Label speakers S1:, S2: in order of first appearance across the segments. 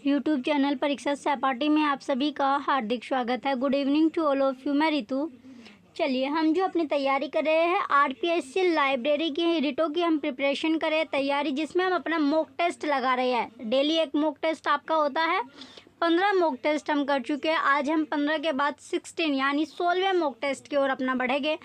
S1: YouTube channel परीक्षा सहपाठी में आप सभी का हार्दिक स्वागत है। Good evening to all of you. मैं रितु। चलिए, हम जो अपनी तैयारी कर रहे हैं आरपीएससी लाइब्रेरी की रिटो की हम प्रिपरेशन कर रहे हैं तैयारी, जिसमें हम अपना मॉक टेस्ट लगा रहे हैं। डेली एक मॉक टेस्ट आपका होता है। 15 मॉक टेस्ट हम कर चुके हैं। आज हम 15 के बाद 16 यानी 16वें मॉक टेस्ट की ओर अपना बढ़ेंगे।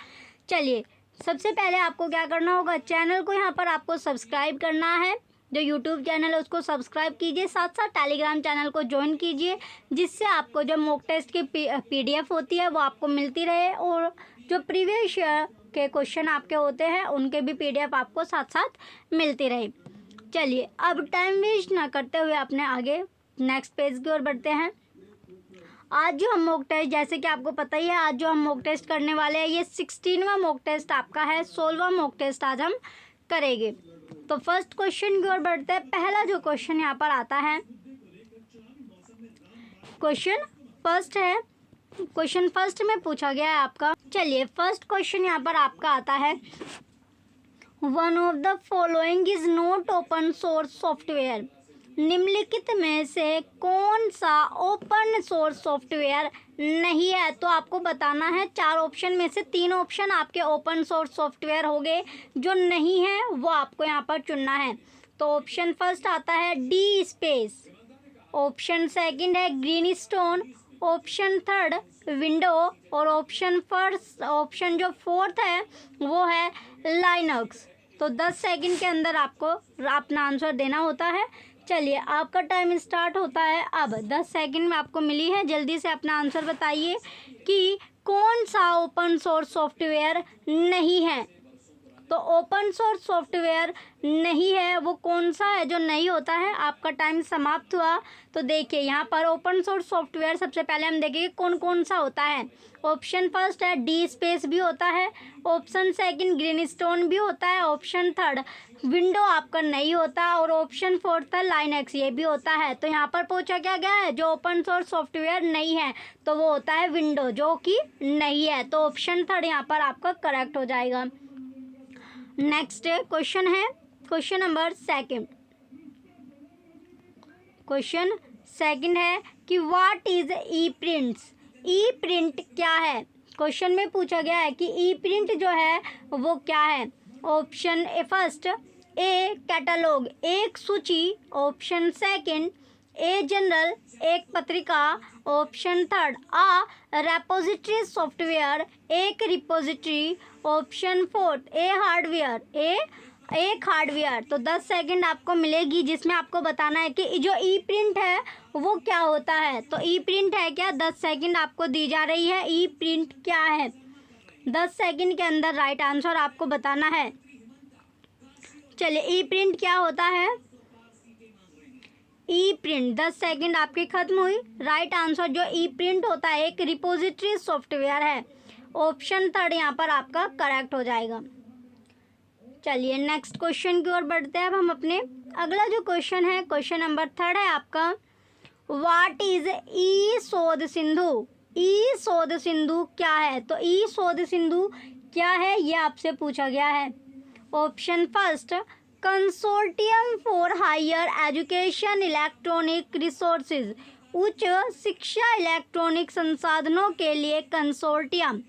S1: चलिए, सबसे पहले आपको क्या करना होगा, चैनल को यहाँ पर आपको सब्सक्राइब करना है। जो यूट्यूब चैनल है उसको सब्सक्राइब कीजिए, साथ साथ टेलीग्राम चैनल को ज्वाइन कीजिए, जिससे आपको जो मॉक टेस्ट की पीडीएफ होती है वो आपको मिलती रहे, और जो प्रीवियस के क्वेश्चन आपके होते हैं उनके भी पीडीएफ आपको साथ साथ मिलती रहे। चलिए, अब टाइम वेस्ट ना करते हुए अपने आगे नेक्स्ट पेज की ओर बढ़ते हैं। आज जो हम मॉक टेस्ट, जैसे कि आपको पता ही है, आज जो हम मॉक टेस्ट करने वाले हैं ये 16वां मॉक टेस्ट आपका है। 16वां मॉक टेस्ट आज हम करेंगे। तो फर्स्ट क्वेश्चन की ओर बढ़ते हैं। पहला जो क्वेश्चन यहाँ पर आता है, क्वेश्चन फर्स्ट में पूछा गया है आपका। चलिए, फर्स्ट क्वेश्चन यहाँ पर आपका आता है, one of the following is not open source software. निम्नलिखित में से कौन सा ओपन सोर्स सॉफ्टवेयर नहीं है? तो आपको बताना है। 4 ऑप्शन में से 3 ऑप्शन आपके ओपन सोर्स सॉफ्टवेयर हो गए, जो नहीं है वो आपको यहाँ पर चुनना है। तो ऑप्शन फर्स्ट आता है डी स्पेस, ऑप्शन सेकंड है green stone, option third window, और ऑप्शन जो फोर्थ है वो है लाइनक्स। तो 10 सेकंड के अंदर आपको अपना आंसर देना होता है। चलिए, आपका टाइम स्टार्ट होता है अब। 10 सेकंड में आपको मिली है, जल्दी से अपना आंसर बताइए कि कौन सा ओपन सोर्स सॉफ्टवेयर नहीं है। तो ओपन सोर्स सॉफ्टवेयर नहीं है वो कौन सा है जो नहीं होता है। आपका टाइम समाप्त हुआ। तो देखिए, यहाँ पर ओपन सोर्स सॉफ्टवेयर सबसे पहले हम देखेंगे कौन कौन सा होता है। ऑप्शन फर्स्ट है डी स्पेस भी होता है, ऑप्शन सेकंड ग्रीन स्टोन भी होता है, ऑप्शन थर्ड विंडो आपका नहीं होता, और ऑप्शन फोर्थ है लाइनक्स, ये भी होता है। तो यहाँ पर पूछा क्या गया है, जो ओपन सोर्स सॉफ्टवेयर नहीं है तो वो होता है विंडो, जो कि नहीं है। तो ऑप्शन थर्ड यहाँ पर आपका करेक्ट हो जाएगा। नेक्स्ट क्वेश्चन है question number second. Question second है कि what is E prints. E print क्या है? क्वेश्चन में पूछा गया है कि ई प्रिंट जो है वो क्या है। ऑप्शन फर्स्ट ए कैटलॉग, एक सूची, ऑप्शन सेकंड ए जनरल, एक पत्रिका, ऑप्शन थर्ड रेपोजिटरी सॉफ्टवेयर, एक रिपोजिटरी, ऑप्शन फोर्थ ए हार्डवेयर, एक हार्डवेयर। तो 10 सेकंड आपको मिलेगी, जिसमें आपको बताना है कि जो ई प्रिंट है वो क्या होता है। तो ई प्रिंट है क्या? 10 सेकंड आपको दी जा रही है। ई प्रिंट क्या है? 10 सेकंड के अंदर राइट आंसर आपको बताना है। चलिए, ई प्रिंट क्या होता है? ई प्रिंट 10 सेकंड आपकी खत्म हुई। राइट आंसर जो ई प्रिंट होता है एक रिपोजिटरी सॉफ्टवेयर है। ऑप्शन थर्ड यहाँ पर आपका करेक्ट हो जाएगा। चलिए, नेक्स्ट क्वेश्चन की ओर बढ़ते हैं। अब हम अपने अगला जो क्वेश्चन है, क्वेश्चन नंबर थर्ड है आपका, व्हाट इज ई शोध सिंधु। ई शोध सिंधु क्या है? तो ई शोध सिंधु क्या है ये आपसे पूछा गया है। Option first consortium for higher education electronic resources, उच्च शिक्षा इलेक्ट्रॉनिक संसाधनों के लिए consortium.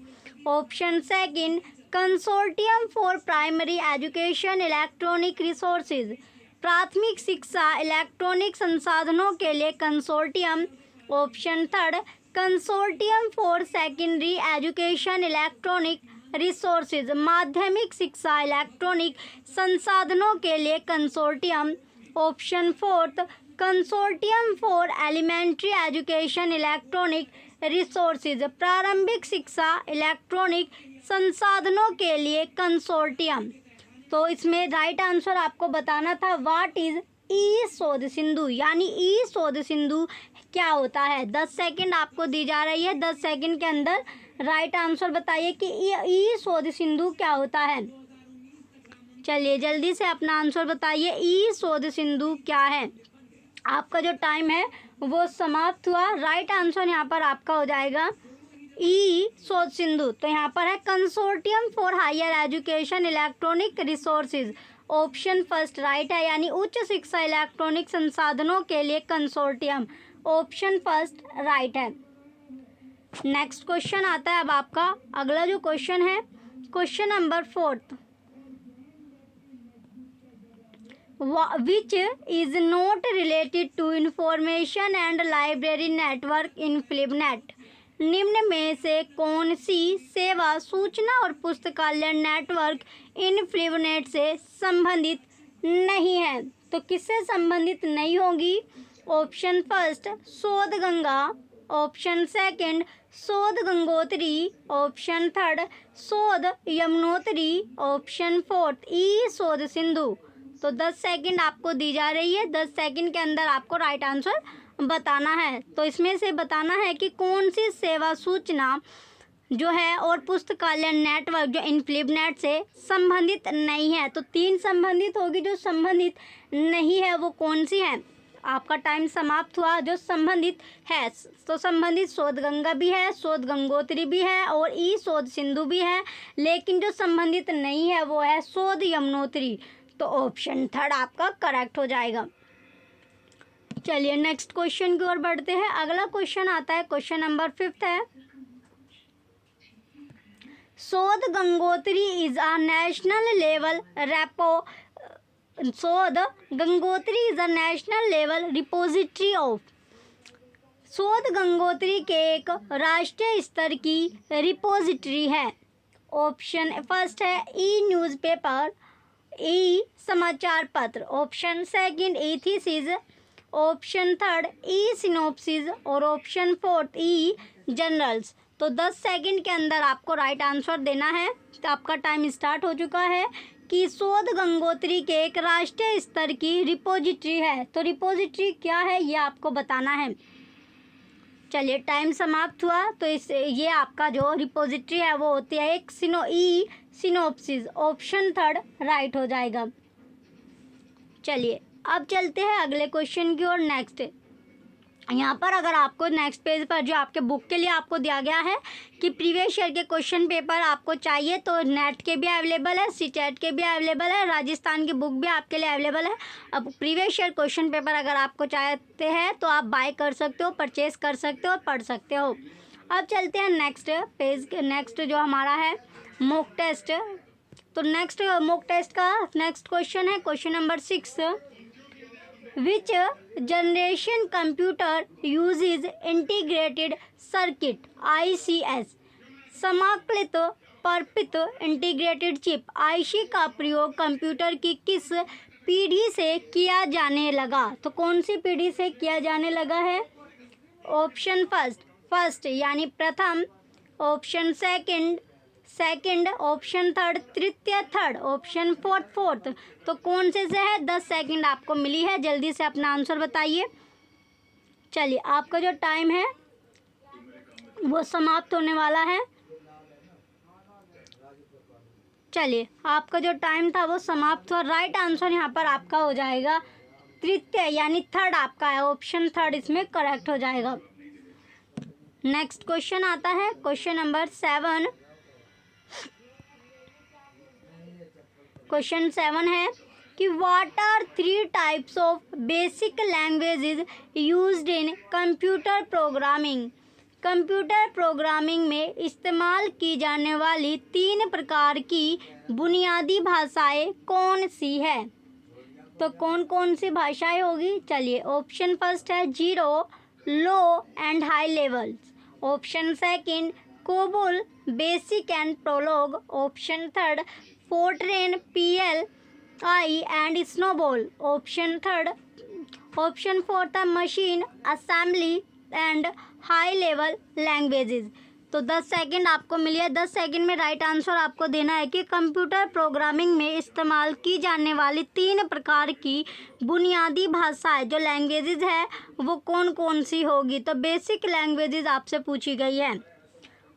S1: Option second consortium for primary education electronic resources, प्राथमिक शिक्षा इलेक्ट्रॉनिक संसाधनों के लिए consortium. Option third consortium for secondary education electronic resources, माध्यमिक शिक्षा इलेक्ट्रॉनिक संसाधनों के लिए consortium. Option fourth consortium for elementary education electronic resources, प्रारंभिक शिक्षा इलेक्ट्रॉनिक संसाधनों के लिए कंसोर्टियम। तो इसमें राइट आंसर आपको बताना था व्हाट इज ई शोध सिंधु, यानी ई शोध सिंधु क्या होता है। 10 सेकंड आपको दी जा रही है। 10 सेकंड के अंदर राइट आंसर बताइए कि ई शोध सिंधु क्या होता है। चलिए, जल्दी से अपना आंसर बताइए, ई शोध सिंधु क्या है। आपका जो टाइम है वो समाप्त हुआ। राइट आंसर यहाँ पर आपका हो जाएगा ई शोध सिंधु। तो यहाँ पर है consortium for higher education electronic resources, option first right है, यानी उच्च शिक्षा इलेक्ट्रॉनिक संसाधनों के लिए कंसोर्टियम, ऑप्शन फर्स्ट राइट है। नेक्स्ट क्वेश्चन आता है अब आपका अगला जो क्वेश्चन है, question number 4, which is not related to information and library network in FlipNet। निम्न में से कौन सी सेवा सूचना और पुस्तकालय नेटवर्क इन FlipNet से संबंधित नहीं है? तो किससे संबंधित नहीं होगी? ऑप्शन फर्स्ट शोध गंगा, ऑप्शन सेकंड शोध गंगोत्री, ऑप्शन थर्ड शोध यमुनोत्री, ऑप्शन फोर्थ ई शोध सिंधु। तो 10 सेकंड आपको दी जा रही है, 10 सेकंड के अंदर आपको राइट आंसर बताना है। तो इसमें से बताना है कि कौन सी सेवा सूचना जो है और पुस्तकालय नेटवर्क जो इन FlipNet से संबंधित नहीं है। तो 3 संबंधित होगी, जो संबंधित नहीं है वो कौन सी है? आपका टाइम समाप्त हुआ। जो संबंधित है तो संबंधित शोध गंगा भी है, शोध गंगोत्री भी है और ई शोध सिंधु भी है, लेकिन जो संबंधित नहीं है वो है शोध यमुनोत्री। तो ऑप्शन थर्ड आपका करेक्ट हो जाएगा। चलिए नेक्स्ट क्वेश्चन की ओर बढ़ते हैं। अगला क्वेश्चन आता है, क्वेश्चन नंबर 5 है, Shodh Gangotri is a national level repo Shodh Gangotri is a national level repository of. Shodh Gangotri के एक राष्ट्रीय स्तर की रिपोजिटरी है। ऑप्शन फर्स्ट है ई न्यूज़पेपर, ई समाचार पत्र, option second e thesis, option third e synopsis और ऑप्शन फोर्थ ई जर्नल्स। तो 10 सेकंड के अंदर आपको राइट आंसर देना है। तो आपका टाइम स्टार्ट हो चुका है कि शोध गंगोत्री के एक राष्ट्रीय स्तर की रिपोजिटरी है। तो रिपोजिटरी क्या है ये आपको बताना है। चलिए टाइम समाप्त हुआ। तो ये आपका जो रिपोजिटरी है वो होती है एक सिनोप्सिस, ऑप्शन थर्ड राइट हो जाएगा। चलिए अब चलते हैं अगले क्वेश्चन की ओर। नेक्स्ट यहाँ पर अगर आपको नेक्स्ट पेज पर जो आपके बुक के लिए आपको दिया गया है कि प्रीवियस ईयर के क्वेश्चन पेपर आपको चाहिए, तो नेट के भी अवेलेबल है, सीटेट के भी अवेलेबल है, राजस्थान की बुक भी आपके लिए अवेलेबल है। अब प्रीवियस ईयर क्वेश्चन पेपर अगर आपको चाहते हैं तो आप बाय कर सकते हो, परचेज कर सकते हो और पढ़ सकते हो। अब चलते हैं नेक्स्ट पेज, नेक्स्ट जो हमारा है मॉक टेस्ट। तो नेक्स्ट मॉक टेस्ट का नेक्स्ट क्वेश्चन है question number 6, which generation computer uses integrated circuit ICS। समाकलित पर्पित इंटीग्रेटेड चिप IC का प्रयोग कंप्यूटर की किस पीढ़ी से किया जाने लगा? तो कौन सी पीढ़ी से किया जाने लगा है? ऑप्शन फर्स्ट यानी प्रथम, ऑप्शन सेकंड, ऑप्शन थर्ड तृतीय थर्ड, ऑप्शन फोर्थ। तो कौन से है? 10 सेकंड आपको मिली है, जल्दी से अपना आंसर बताइए। चलिए आपका जो टाइम है वो समाप्त होने वाला है। चलिए आपका जो टाइम था वो समाप्त हुआ। राइट आंसर यहाँ पर आपका हो जाएगा तृतीय यानी थर्ड आपका है, ऑप्शन थर्ड इसमें करेक्ट हो जाएगा। नेक्स्ट क्वेश्चन आता है क्वेश्चन नंबर 7। क्वेश्चन 7 है कि what are 3 types of basic languages used in computer programming. Computer programming में इस्तेमाल की जाने वाली 3 प्रकार की बुनियादी भाषाएं कौन सी है? तो कौन कौन सी भाषाएं होगी? चलिए ऑप्शन फर्स्ट है zero, low and high levels, option second COBOL, basic and Prolog, option third FORTRAN, PLI and SNOBOL, option fourth machine assembly and high level languages. तो 10 सेकंड आपको मिली है। 10 सेकंड में राइट आंसर आपको देना है कि computer programming में इस्तेमाल की जाने वाली 3 प्रकार की बुनियादी भाषाएं जो लैंग्वेजेस है वो कौन कौन सी होगी। तो बेसिक लैंग्वेजेस आपसे पूछी गई है।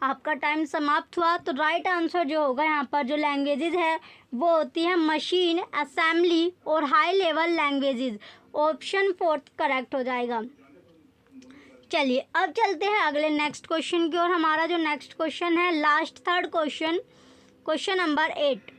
S1: आपका टाइम समाप्त हुआ। तो राइट आंसर जो होगा यहाँ पर जो लैंग्वेजेस है वो होती है मशीन, असेंबली और high level languages, option fourth correct हो जाएगा। चलिए अब चलते हैं अगले नेक्स्ट क्वेश्चन की ओर। हमारा जो नेक्स्ट क्वेश्चन है last third question, question number 8,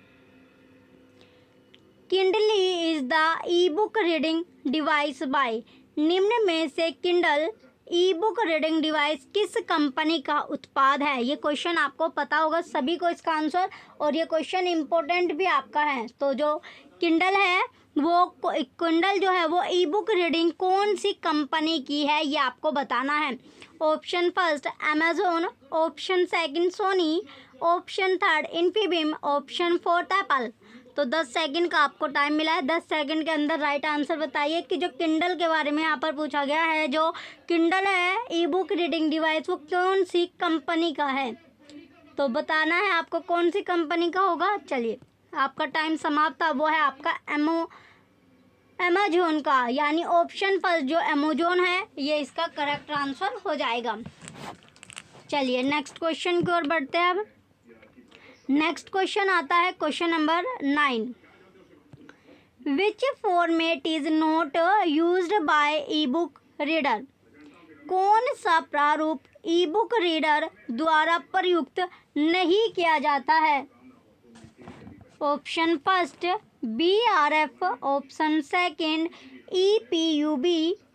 S1: kindly is the e book reading device by, निम्न में से Kindle e book reading device किस कंपनी का उत्पाद है। ये क्वेश्चन आपको पता होगा सभी को इसका आंसर, और ये क्वेश्चन इम्पोर्टेंट भी आपका है। तो जो किंडल है वो किंडल जो है वो ई बुक रीडिंग कौन सी कंपनी की है ये आपको बताना है। Option first Amazon, option second Sony, option third Infibeam, option fourth Apple. तो 10 सेकंड का आपको टाइम मिला है। 10 सेकंड के अंदर राइट आंसर बताइए कि जो किंडल के बारे में यहाँ पर पूछा गया है, जो किंडल है ई बुक रीडिंग डिवाइस वो कौन सी कंपनी का है। तो बताना है आपको कौन सी कंपनी का होगा। चलिए आपका टाइम समाप्त था। वो है आपका अमेजोन का, यानी ऑप्शन फर्स्ट जो अमेजोन है ये इसका करेक्ट आंसर हो जाएगा। चलिए नेक्स्ट क्वेश्चन की ओर बढ़ते हैं। अब नेक्स्ट क्वेश्चन आता है question number 9। Which format is not used by E book reader, कौन सा प्रारूप ई बुक रीडर द्वारा प्रयुक्त नहीं किया जाता है। Option first BRF, option second EPUB,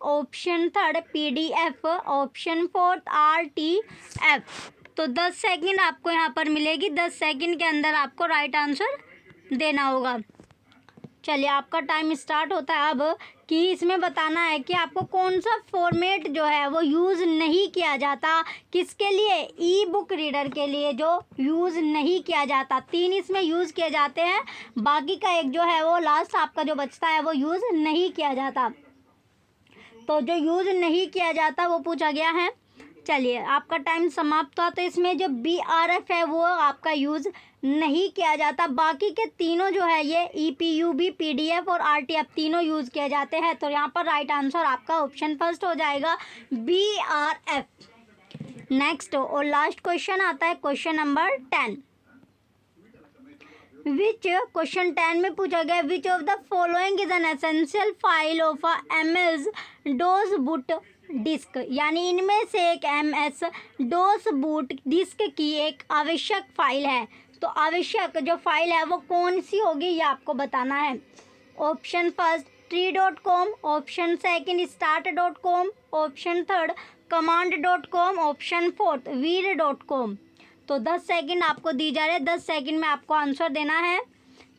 S1: option third PDF, option fourth RTF। तो 10 सेकंड आपको यहाँ पर मिलेगी। 10 सेकंड के अंदर आपको राइट आंसर देना होगा। चलिए आपका टाइम स्टार्ट होता है अब कि इसमें बताना है कि आपको कौन सा फॉर्मेट जो है वो यूज़ नहीं किया जाता, किसके लिए, ई बुक रीडर के लिए जो यूज़ नहीं किया जाता। 3 इसमें यूज़ किए जाते हैं, बाकी का एक जो है वो लास्ट आपका जो बचता है वो यूज़ नहीं किया जाता। तो जो यूज़ नहीं किया जाता वो पूछा गया है। चलिए आपका टाइम समाप्त हुआ। तो इसमें जो BRF है वो आपका यूज़ नहीं किया जाता, बाकी के तीनों जो है ये EPUB, PDF और RTF तीनों यूज़ किए जाते हैं। तो यहाँ पर राइट आंसर आपका ऑप्शन फर्स्ट हो जाएगा BRF। नेक्स्ट और लास्ट क्वेश्चन आता है क्वेश्चन नंबर 10। क्वेश्चन 10 में पूछा गया which of the following is an essential file of MS-DOS boot disk, यानी इनमें से एक MS-DOS बूट डिस्क की एक आवश्यक फाइल है। तो आवश्यक जो फाइल है वो कौन सी होगी ये आपको बताना है। Option first tree.com, option second start.com, option third command.com, option fourth vir.com। तो 10 सेकंड आपको दी जा रहे हैं। 10 सेकंड में आपको आंसर देना है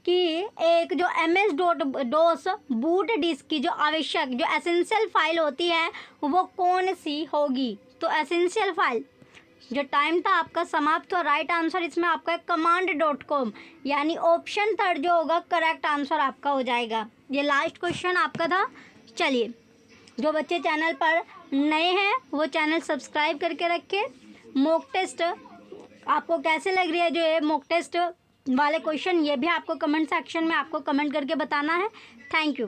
S1: कि एक जो MS-DOS बूट डिस्क की जो आवश्यक जो एसेंशियल फाइल होती है वो कौन सी होगी। तो एसेंशियल फाइल जो टाइम था आपका समाप्त हो। राइट आंसर इसमें आपका command.com, यानी ऑप्शन थर्ड जो होगा करेक्ट आंसर आपका हो जाएगा। ये लास्ट क्वेश्चन आपका था। चलिए जो बच्चे चैनल पर नए हैं वो चैनल सब्सक्राइब करके रखें। मॉक टेस्ट आपको कैसे लग रही है, जो ये मॉक टेस्ट वाले क्वेश्चन ये भी आपको कमेंट सेक्शन में आपको कमेंट करके बताना है। Thank you.